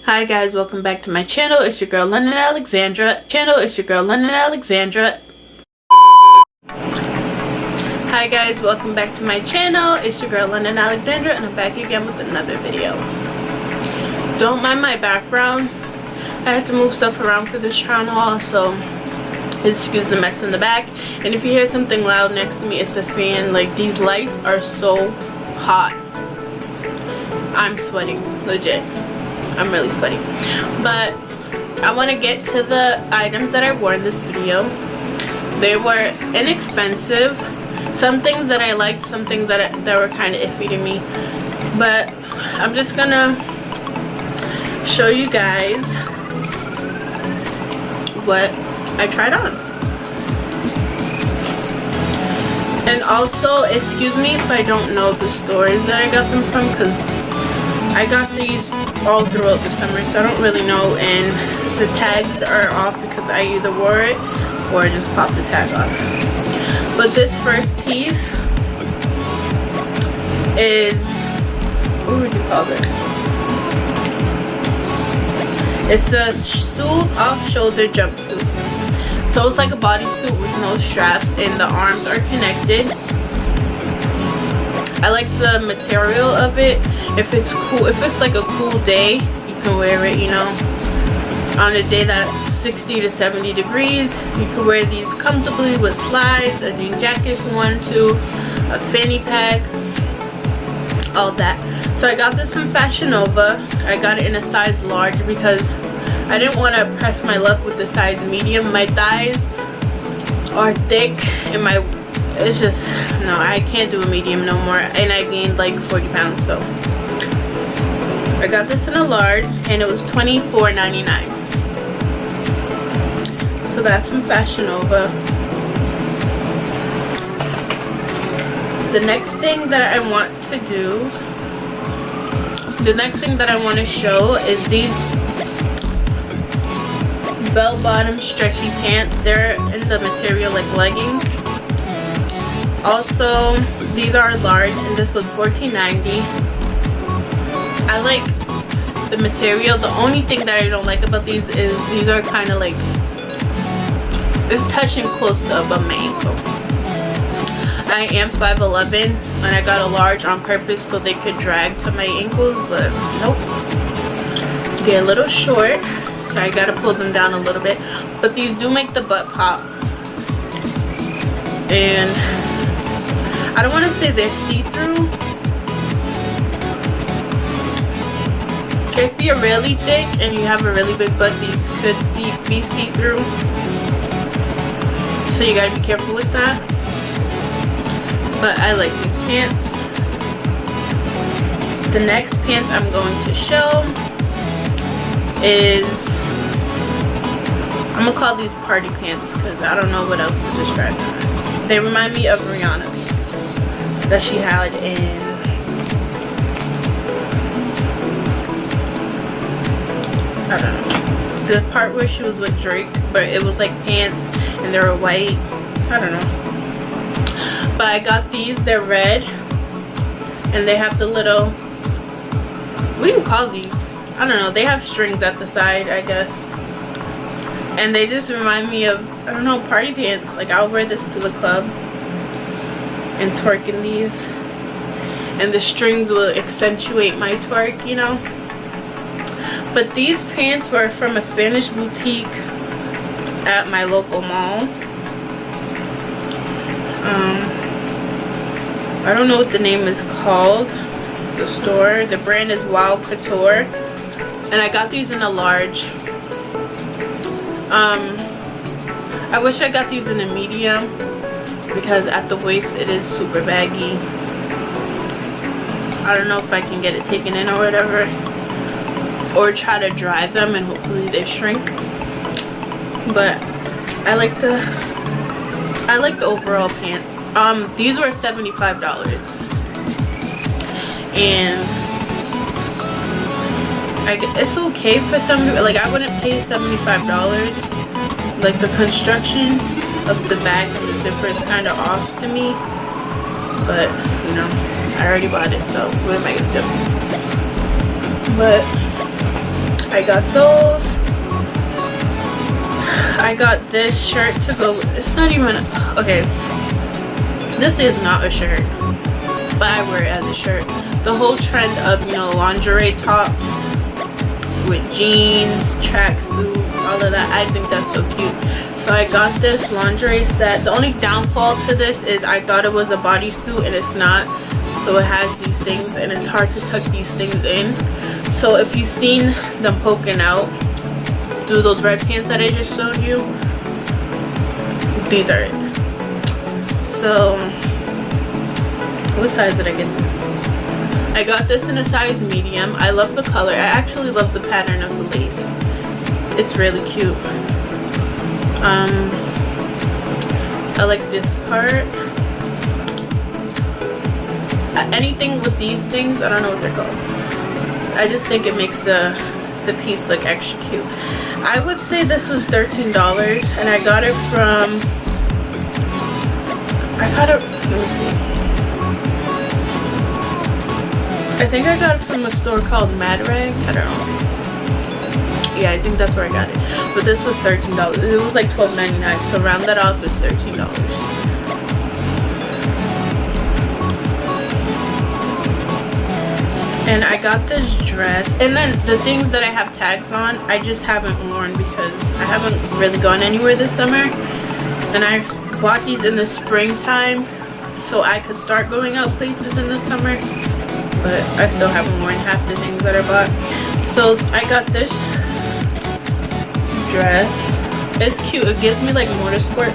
Hi guys, welcome back to my channel. It's your girl London Alexandra. Hi guys, welcome back to my channel. It's your girl London Alexandra, and I'm back again with another video. Don't mind my background. I had to move stuff around for this channel, so excuse the mess in the back. And if you hear something loud next to me, it's a fan. Like, these lights are so hot. I'm sweating, legit. I'm really sweaty. But I want to get to the items that I wore in this video. They were inexpensive. Some things that I liked, some things that were kind of iffy to me. But I'm just gonna show you guys what I tried on. And also, excuse me if I don't know the stores that I got them from, because I got these all throughout the summer, so I don't really know, and the tags are off because I either wore it or I just popped the tag off. But this first piece is, what would you call this? It's a suit off-shoulder jumpsuit. So it's like a bodysuit with no straps, and the arms are connected. I like the material of it. If it's cool, if it's like a cool day, you can wear it, you know. On a day that's 60 to 70 degrees, you can wear these comfortably with slides, a jean jacket if you want to, a fanny pack, all that. So I got this from Fashion Nova. I got it in a size large because I didn't want to press my luck with the size medium. My thighs are thick and it's just, no, I can't do a medium no more, and I gained like 40 pounds, so I got this in a large, and it was $24.99. So that's from Fashion Nova. The next thing that I want to show is these bell-bottom stretchy pants. They're in the material like leggings. Also, these are large, and this was $14.90. I like the material. The only thing that I don't like about these is these are kind of like, it's touching close to above my ankle. I am 5'11", and I got a large on purpose so they could drag to my ankles, but nope. They're a little short, so I gotta pull them down a little bit. But these do make the butt pop. And I don't want to say they're see-through. If you're really thick and you have a really big butt, these could be see-through. So you gotta be careful with that. But I like these pants. The next pants I'm going to show is, I'm gonna call these party pants because I don't know what else to describe them as. They remind me of Rihanna pants that she had in, I don't know, the part where she was with Drake, but it was like pants and they were white. I don't know. But I got these, they're red, and they have the little, what do you call these? I don't know, they have strings at the side, I guess. And they just remind me of, I don't know, party pants. Like, I'll wear this to the club and twerk in these, and the strings will accentuate my twerk, you know. But these pants were from a Spanish boutique at my local mall. I don't know what the name is called, the store. The brand is Wow Couture, and I got these in a large. I wish I got these in a medium, because at the waist it is super baggy. I don't know if I can get it taken in or whatever, or try to dry them and hopefully they shrink. But I like the overall pants. These were $75, and it's okay for some people. Like, I wouldn't pay $75. Like, the construction of the back and the zipper is kind of off to me, but you know, I already bought it, so what am I gonna do? But I got those. I got this shirt to go. It's not even okay. This is not a shirt, but I wear it as a shirt. The whole trend of, you know, lingerie tops with jeans, tracksuit, all of that, I think that's so cute. So I got this lingerie set. The only downfall to this is I thought it was a bodysuit and it's not. So it has these things and it's hard to tuck these things in. So if you've seen them poking out through those red pants that I just showed you, these are it. So what size did I get? I got this in a size medium. I love the color. I actually love the pattern of the lace. It's really cute. I like this part. Anything with these things, I don't know what they're called. I just think it makes the piece look extra cute. I would say this was $13 and I got it from, let me see. I think I got it from a store called Mad Rag. I don't know. Yeah, I think that's where I got it. But this was $13. It was like $12.99. So round that off is $13. And I got this dress. And then the things that I have tags on, I just haven't worn because I haven't really gone anywhere this summer. And I bought these in the springtime so I could start going out places in the summer. But I still haven't worn half the things that I bought. So I got this dress. It's cute. It gives me like motorsport